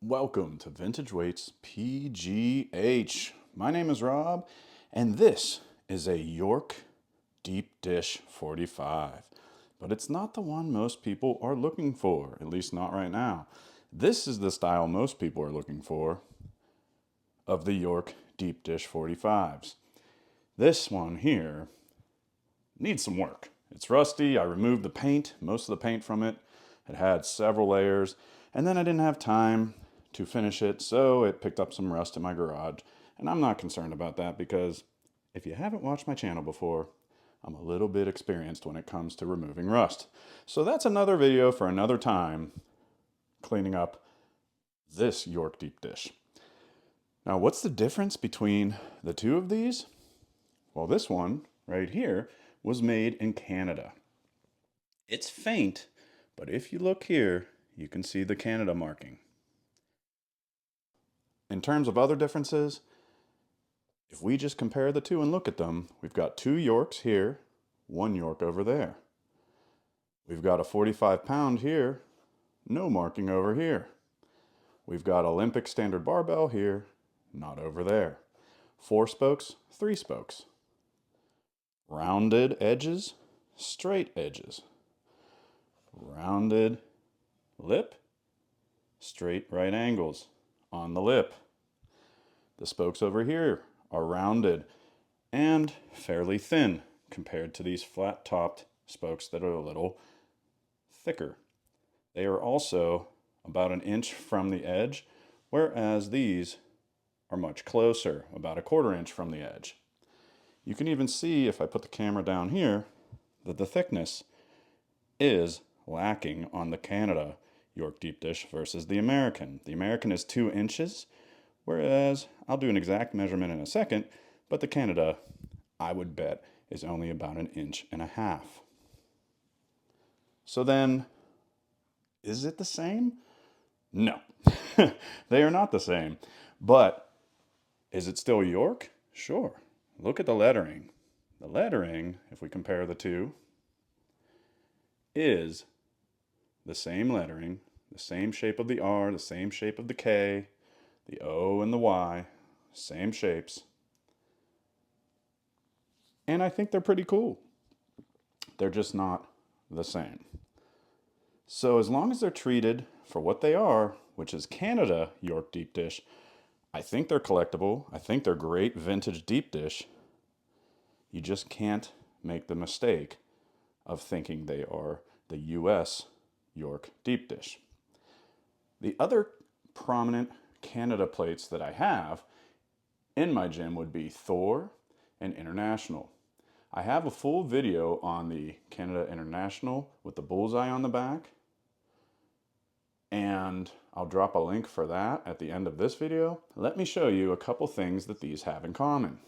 Welcome to Vintage Weights PGH. My name is Rob, and this is a York Deep Dish 45. But it's not the one most people are looking for, at least not right now. This is the style most people are looking for of the York Deep Dish 45s. This one here needs some work. It's rusty. I removed the paint, most of the paint from it. It had several layers, and then I didn't have time to finish it, so it picked up some rust in my garage. And I'm not concerned about that because if you haven't watched my channel before, I'm a little bit experienced when it comes to removing rust. So that's another video for another time, cleaning up this York Deep Dish. Now, what's the difference between the two of these? Well, this one right here was made in Canada. It's faint, but if you look here, you can see the Canada marking. In terms of other differences, if we just compare the two and look at them, we've got two Yorks here, one York over there. We've got a 45-pound here, no marking over here. We've got Olympic standard barbell here, not over there. 4 spokes, 3 spokes. Rounded edges, straight edges. Rounded lip, straight right angles on the lip. The spokes over here are rounded and fairly thin compared to these flat-topped spokes that are a little thicker. They are also about 1 inch from the edge, whereas these are much closer, about 1/4 inch from the edge. You can even see, if I put the camera down here, that the thickness is lacking on the Canada York Deep Dish versus the American. The American is 2 inches, whereas I'll do an exact measurement in a second, but the Canada, I would bet, is only about 1.5 inches. So then, is it the same? No, they are not the same. But is it still York? Sure. Look at the lettering. The lettering, if we compare the two, is the same lettering, the same shape of the R, the same shape of the K, the O and the Y, same shapes. And I think they're pretty cool. They're just not the same. So as long as they're treated for what they are, which is Canada York Deep Dish, I think they're collectible. I think they're great vintage deep dish. You just can't make the mistake of thinking they are the US York Deep Dish. The other prominent Canada plates that I have in my gym would be Thor and International. I have a full video on the Canada International with the Bullseye on the back, and I'll drop a link for that at the end of this video. Let me show you a couple things that these have in common.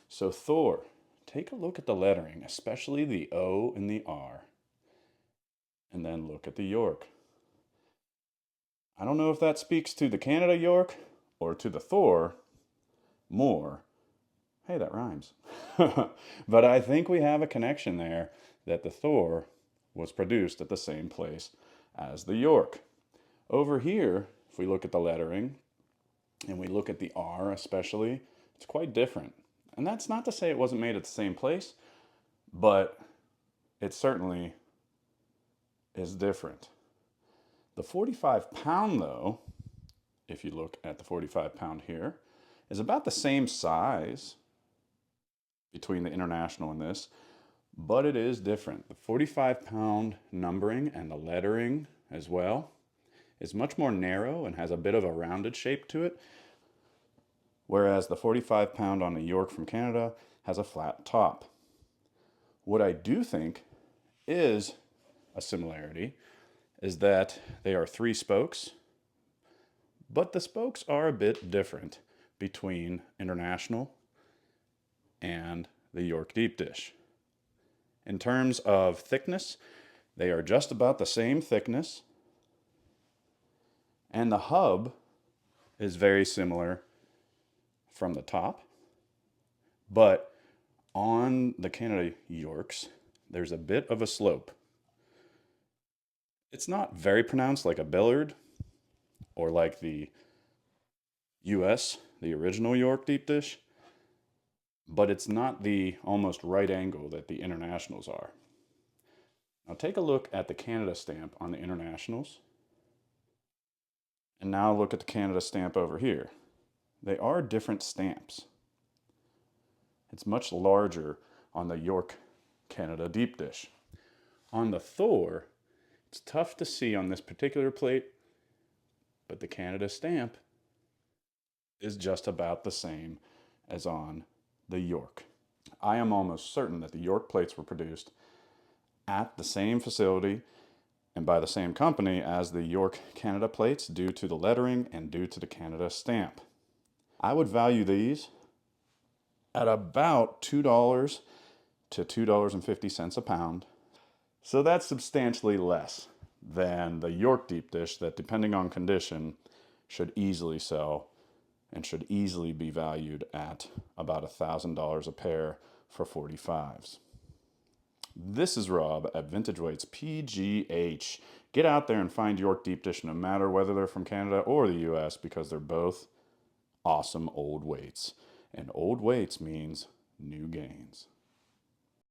So Thor, take a look at the lettering, especially the O and the R, and then look at the York. I don't know if that speaks to the Canada York or to the Thor more. Hey, that rhymes. But I think we have a connection there that the Thor was produced at the same place as the York. Over here, if we look at the lettering and we look at the R especially, it's quite different. And that's not to say it wasn't made at the same place, but it certainly is different. The 45-pound, though, if you look at the 45-pound here, is about the same size between the International and this, but it is different. The 45-pound numbering and the lettering as well is much more narrow and has a bit of a rounded shape to it, whereas the 45-pound on the York from Canada has a flat top. What I do think is a similarity is that they are 3 spokes, but the spokes are a bit different between International and the York Deep Dish. In terms of thickness, they are just about the same thickness, and the hub is very similar from the top, but on the Canada Yorks, there's a bit of a slope. It's not very pronounced like a Billard, or like the US, the original York deep dish, but it's not the almost right angle that the internationals are. Now take a look at the Canada stamp on the internationals, and now look at the Canada stamp over here. They are different stamps. It's much larger on the York Canada deep dish. On the Thor, it's tough to see on this particular plate, but the Canada stamp is just about the same as on the York. I am almost certain that the York plates were produced at the same facility and by the same company as the York Canada plates due to the lettering and due to the Canada stamp. I would value these at about $2 to $2.50 a pound. So that's substantially less than the York deep dish that, depending on condition, should easily sell and should easily be valued at about $1,000 a pair for 45s. This is Rob at Vintage Weights PGH. Get out there and find York deep dish no matter whether they're from Canada or the US, because they're both awesome old weights. And old weights means new gains.